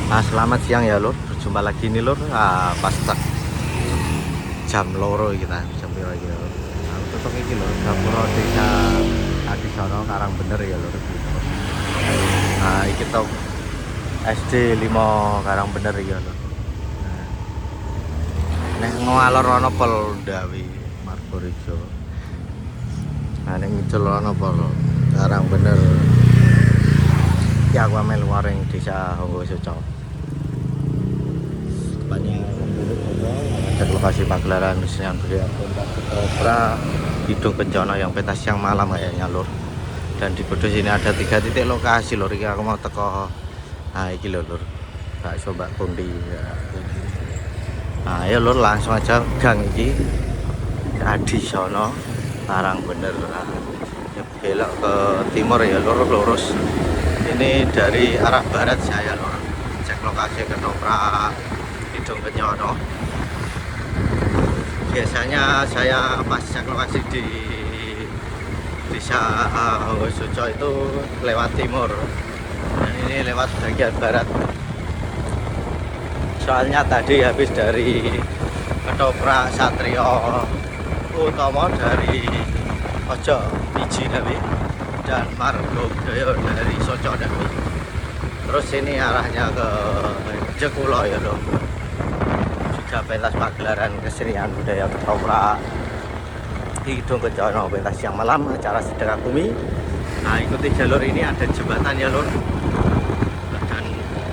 Selamat siang ya lur, berjumpa lagi nih lur. Pas jam loro kita jam piro iki lur. Tutup iki lur, Gapura Desa Adisono Karang Bener ya lur. Iki top SD 5 Karang Bener ya lur. Nek ngalor ana pol ndawi Margorejo. Nek ngicul ana pol Karang Bener. Ya gua melu wareng Desa Honggosoco. Banyak cek lokasi pagelaran kesenian budaya Opera Hidung Kencana yang pentas siang malam kayaknya lur. Dan di Kudus ini ada 3 titik lokasi lur. Iki aku mau teko. Iki lur. Tak coba pundi ya. Ya lur, langsung aja gang iki Adisono Karang Bener. Belok ke timur ya lur, lurus. Ini dari arah barat saya lur. Cek lokasi ketoprak Hidung Kencana. Biasanya saya pas cek lokasi di Desa Honggosoco itu lewat timur. Dan ini lewat bagian barat. Soalnya tadi habis dari ketoprak Satrio Utomo dari Ojo Biji Dawi dan Margojoyo dari Soco Dawi. Terus ini arahnya ke Jekulo ya loh. Juga pentas pagelaran kesenian budaya ketoprak Hidung Kencana pentas siang malam acara sedekah bumi. Ikuti jalur ini, ada jembatan ya lur. Dan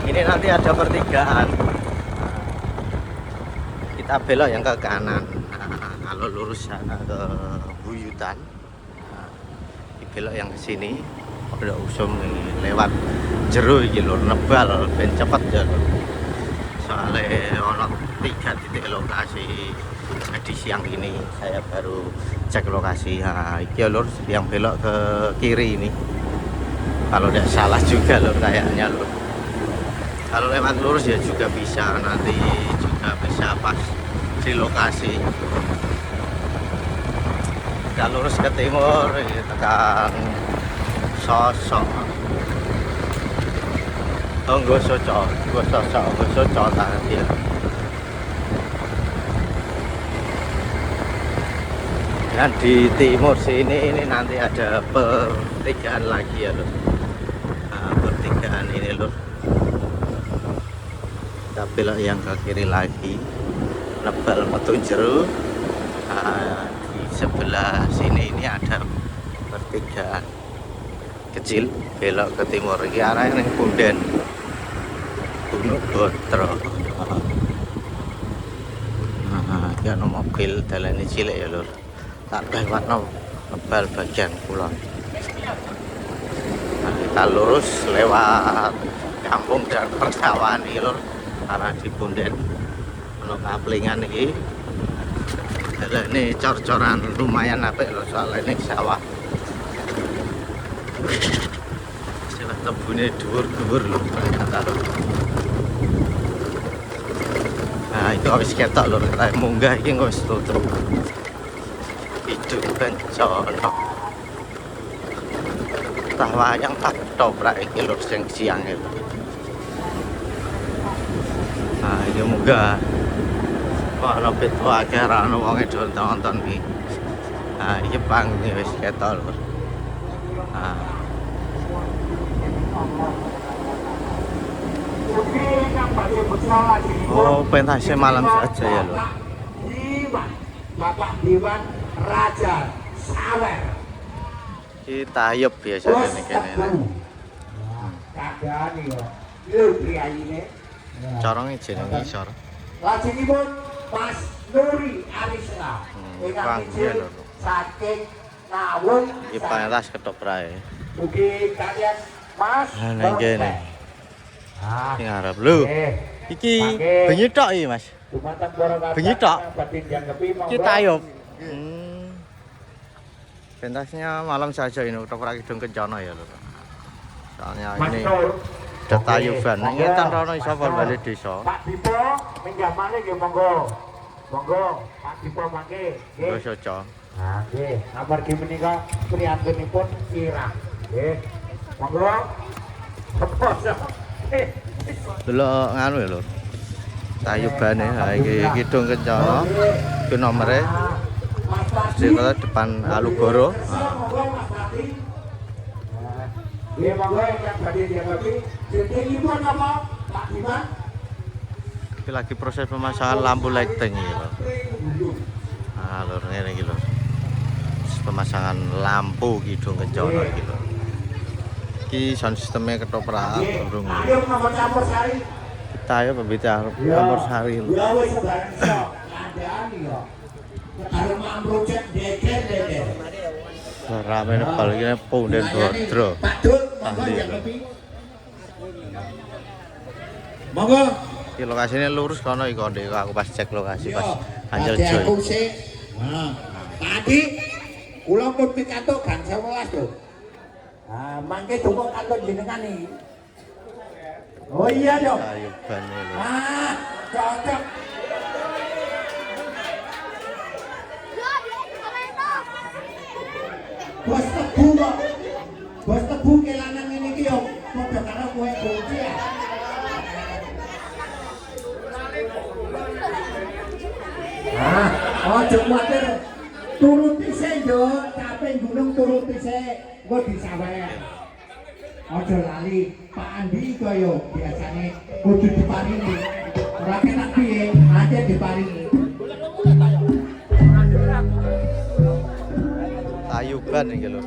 ini nanti ada pertigaan. Kita belok yang ke kanan. Kalau lurus sana ke Buyutan. Belok yang ke sini. Udah usum lewat jero iki lur, nebal ben cepet ya lur. Soalnya ono 3 titik lokasi. Jadi siang ini saya baru cek lokasi. Iki ya lur, yang belok ke kiri ini. Kalau tidak salah juga lur kayaknya lur. Kalau lewat lurus ya juga bisa, nanti juga bisa pas di lokasi. Kita lurus ke timur, tekan Sosok Honggosoco tadi ya. Dan di timur sini ini nanti ada pertigaan lagi ya lur. Pertigaan ini lur. Kita belok yang ke kiri lagi, nebal metu jero. Di sebelah sini ini ada pertigaan kecil, belok ke timur. Ini arahnya yang Punden Gunung Botro. Ini ada mobil dalan ini cilik ya lur. Tak lewat nebal bagian kulon. Kita lurus lewat kampung dan persawahan ini lur. Arah di Punden ono kaplingan ini. Ini cor-coran lumayan apik lho, soalnya ini sawah. Sawah tebune dhuwur-dhuwur lho ternyata lho. Itu habis ketok lho, kita munggah iki wis tutup. Hidung Kencana. Tah wayang tak ketoprak iki lho sing siang itu. Ini munggah. Wah, lebih tua akhirnya ana wong do nonton iki. Iki pang wis ketok lho. Oh, pentasnya malam saja ya lho. Bapak Dewan Raja Sawer. Iki tayub biasanya nih kene. Kadane yo. Lho priyayine. Corongnya jeneng isor. Lajengipun Mas Nuri Arisna. Ingkang izin saking Nawung. Iki pentas ketoprak. Mugi kalian Mas. Nang kene. Sing arep lho. Iki bengi tok iki, Mas. Bengi tok. Iki tayub. Pentasnya malam saja ini ketoprak Hidung Kencana ya lho. Soalnya ini ada tayuban. Ini tanrono iso bali desa. Pak Dipo minggah malih nggih monggo. Monggo Pak Dipo mangke. Nggih. Soco. Nggih, amargi menika priyantunipun kirah. Nggih. Monggo. Delok nganu ya lho. Tayubane ha iki Kidung Kencana. Iki nomere di depan Alugoro. Iki lagi proses pemasangan lampu lighting iki lho. Nah, lho ngene iki lho. Pemasangan lampu Kidung Kencana iki lho. Iki sound sistemnya ketoprak burung. Kita ya pembicara campur sari lho. Rame nepal iki Punden Bodro. Monggo. Iki lokasinya lurus kono iki ndek aku pas cek lokasi pas Anjel Joy. Nah, tadi kula pun pikantuk gang 11 lho. Ah, mangke donga kantor jenengan iki. Oh iya dong. Tayubane lho. Ah, cocok. Bos tebu kok. Bos tebu kelanan ngene iki yo padha karo kowe kunci ya. Ah, ojo kuwatir. Turuti sik yo, capek gunung turuti sik. Engko disawer. Ojo lali, Pak Andi kaya biasane kudu diparingi. Ora kenak piye, aja diparingi. Tayuban iki lho.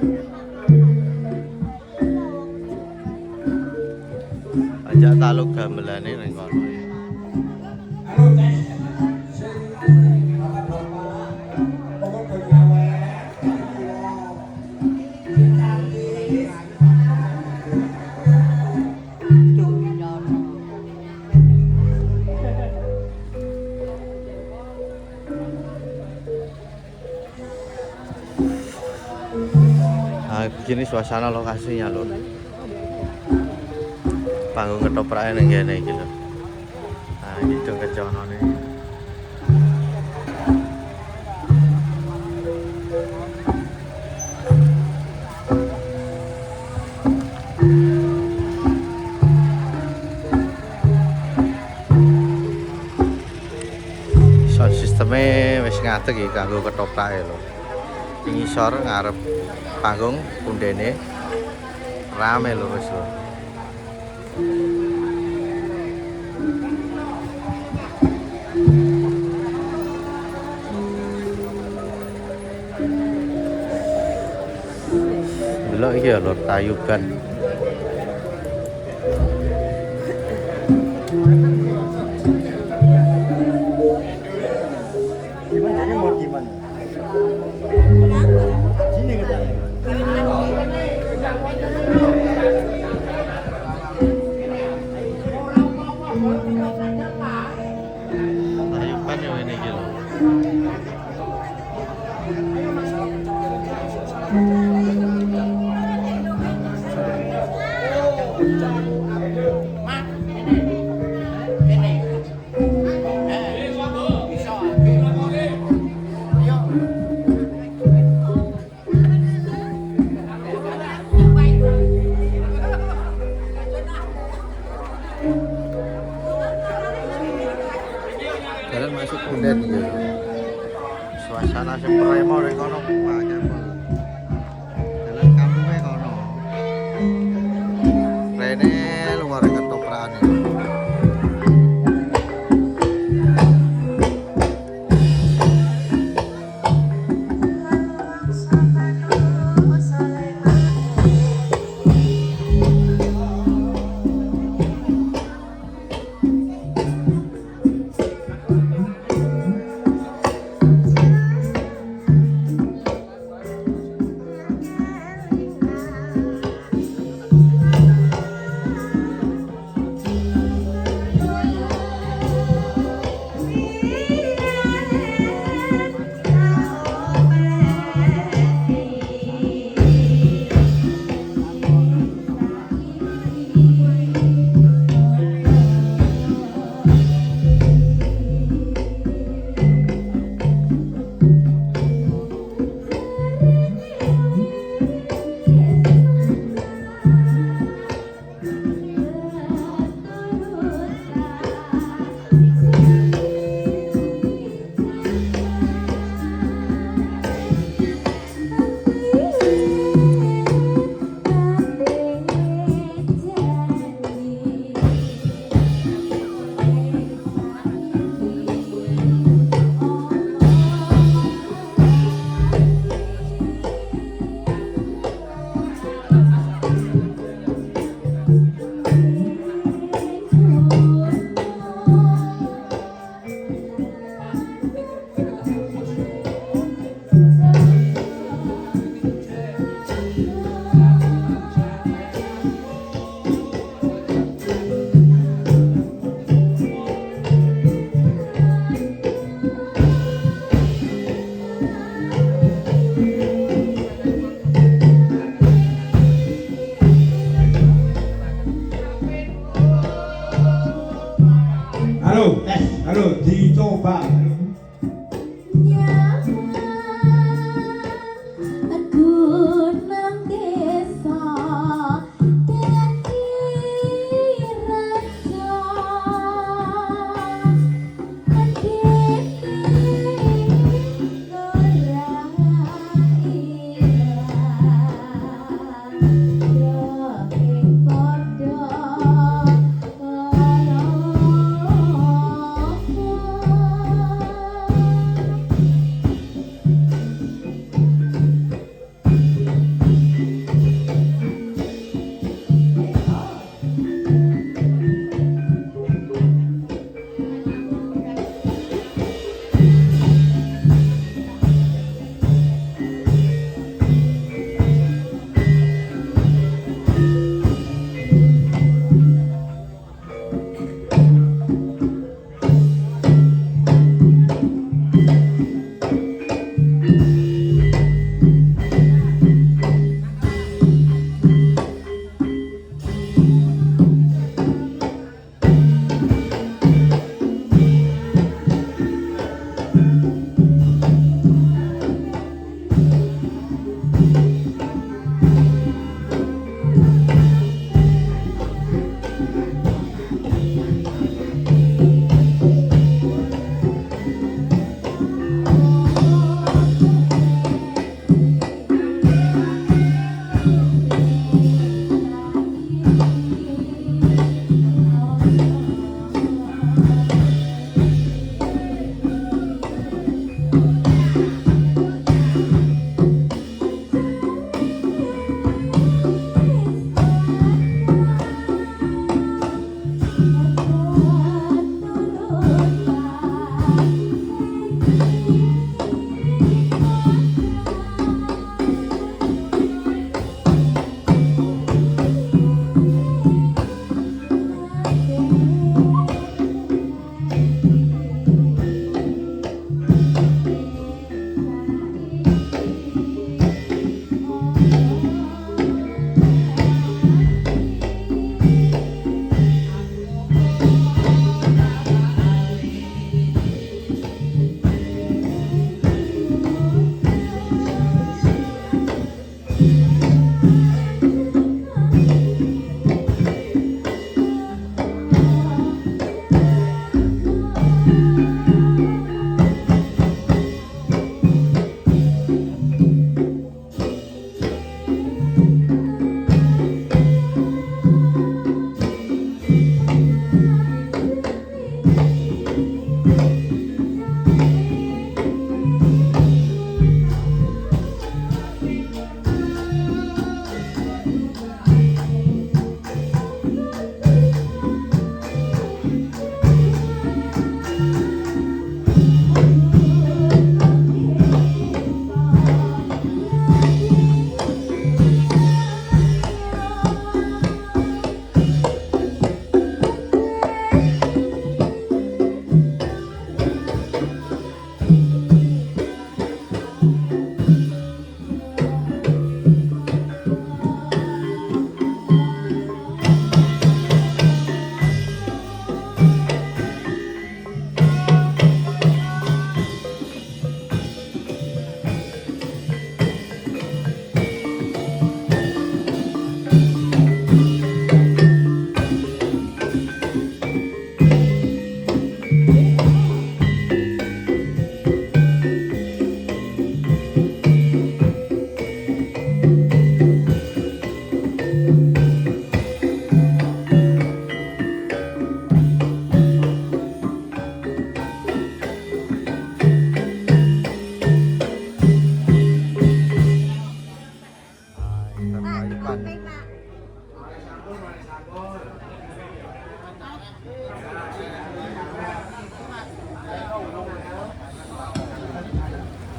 Ajak taluk gamelane ning kono. Halo guys. Nah, begini suasana lokasinya lho. Panggung ketopraknya ning kene iki lho. Nah, Kidung Kencana nih. Sound sistemnya wis ngadeg iki kanggo ketoprak lho. Ing ngisor ngarep panggung pundene rame lho wis lho. Delok iki ya lho Tayuban. Gimana mau gimana? Sini kita. Tayuban yo ngene iki lho. Jalan masuk Punden iki lho. Suasana sing premo ning kono banyak banget. Jalan kampunge kono. Rene luar ketoprakan iki. Halo, halo, dicoba.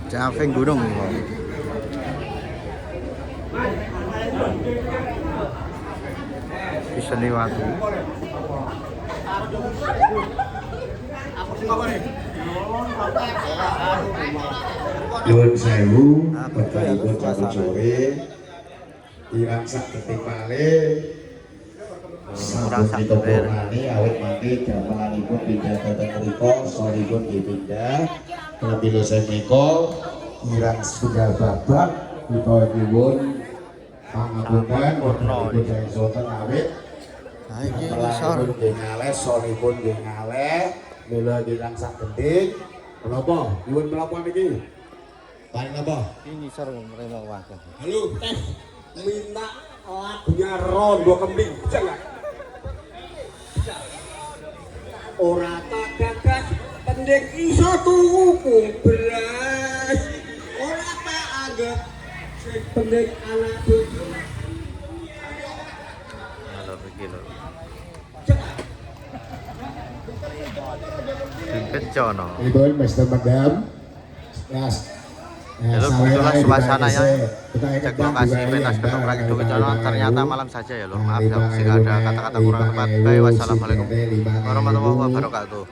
Javeng gunung. Bisa lewati. Nuwun sewu, Bapak Catur sore. Irang sak ketik malih. kurang sak beber. awet mangke gamelanipun pindah dhateng mriku soripun dipindah pramila menika kirang setunggal babak kita nyuwun pangapunten wonten ing sonten awit Nah iki ngisor. melanipun nggih ngalih soripun nggih ngalih mila kirang sak gendhing menapa nyuwun menapa niki paling apa Iki ngisor mrene wae. halo teh minta lagunya rondo kembing jangan ora tak gagas pendek iso tuku beras ora tak anggap sing pendek anak bojo Halo iki lho. Kecono. itu Mr. Madam Mas Ya lho, begitulah suasananya. Cek lokasi pentas Kedung Rakit Kecono ternyata malam saja ya lho. Maaf ya jika ada kata-kata kurang tepat. Baik, wassalamualaikum warahmatullahi wabarakatuh.